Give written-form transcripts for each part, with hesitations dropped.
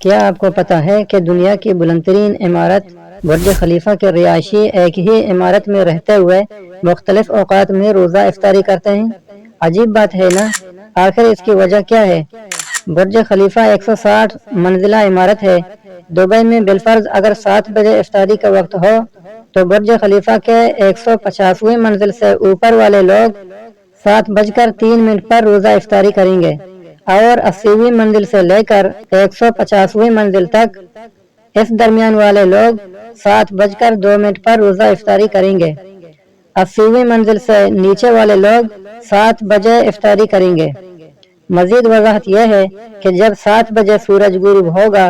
کیا آپ کو پتہ ہے کہ دنیا کی بلند ترین عمارت برج خلیفہ کے رہائشی ایک ہی عمارت میں رہتے ہوئے مختلف اوقات میں روزہ افطاری کرتے ہیں؟ عجیب بات ہے نا؟ آخر اس کی وجہ کیا ہے؟ برج خلیفہ 160 منزلہ عمارت ہے۔ دبئی میں بالفرض اگر 7 بجے افطاری کا وقت ہو تو برج خلیفہ کے 150ویں منزل سے اوپر والے لوگ 7:03 پر روزہ افطاری کریں گے، اور 80ویں منزل سے لے کر 150ویں منزل تک اس درمیان والے لوگ 7:02 پر روزہ افطاری کریں گے۔ 80ویں منزل سے نیچے والے لوگ 7 بجے افطاری کریں گے۔ مزید وضاحت یہ ہے کہ جب 7 بجے سورج غروب ہوگا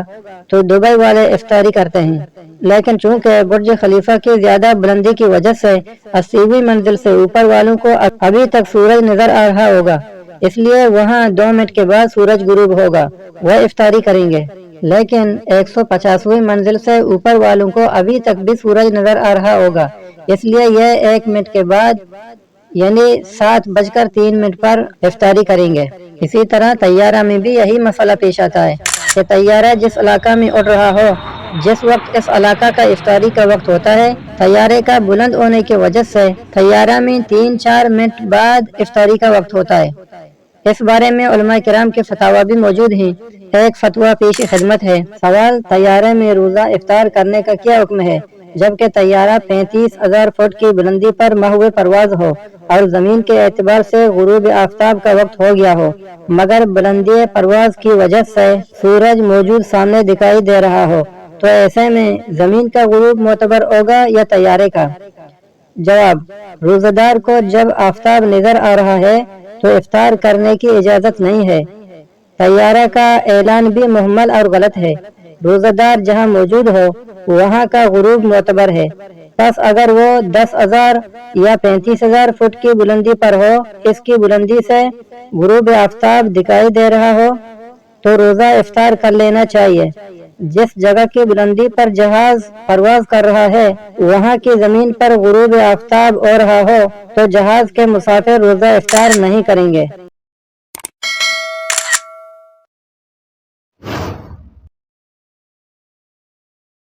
تو دبئی والے افطاری کرتے ہیں، لیکن چونکہ برج خلیفہ کی زیادہ بلندی کی وجہ سے 80ویں منزل سے اوپر والوں کو ابھی تک سورج نظر آ رہا ہوگا، اس لیے وہاں 2 منٹ کے بعد سورج غروب ہوگا، وہ افطاری کریں گے۔ لیکن 150ویں منزل سے اوپر والوں کو ابھی تک بھی سورج نظر آ رہا ہوگا، اس لیے یہ 1 منٹ کے بعد یعنی 7:03 پر افطاری کریں گے۔ اسی طرح طیارہ میں بھی یہی مسئلہ پیش آتا ہے کہ طیارہ جس علاقہ میں اڑ رہا ہو، جس وقت اس علاقہ کا افطاری کا وقت ہوتا ہے، طیارے کا بلند ہونے کی وجہ سے طیارہ میں 3-4 منٹ بعد افطاری کا وقت ہوتا ہے۔ اس بارے میں علماء کرام کے فتاوی بھی موجود ہیں۔ ایک فتویٰ پیش خدمت ہے۔ سوال: طیارے میں روزہ افطار کرنے کا کیا حکم ہے جبکہ طیارہ 35,000 فٹ کی بلندی پر محو پرواز ہو اور زمین کے اعتبار سے غروب آفتاب کا وقت ہو گیا ہو، مگر بلندی پرواز کی وجہ سے سورج موجود سامنے دکھائی دے رہا ہو، تو ایسے میں زمین کا غروب معتبر ہوگا یا طیارے کا؟ جواب: روزہ دار کو جب آفتاب نظر آ رہا ہے تو افطار کرنے کی اجازت نہیں ہے۔ طیارہ کا اعلان بھی محمل اور غلط ہے۔ روزہ دار جہاں موجود ہو وہاں کا غروب معتبر ہے، پس اگر وہ 10,000 یا 35,000 فٹ کی بلندی پر ہو، اس کی بلندی سے غروب آفتاب دکھائی دے رہا ہو تو روزہ افطار کر لینا چاہیے۔ جس جگہ کی بلندی پر جہاز پرواز کر رہا ہے وہاں کی زمین پر غروب آفتاب ہو رہا ہو تو جہاز کے مسافر روزہ افطار نہیں کریں گے۔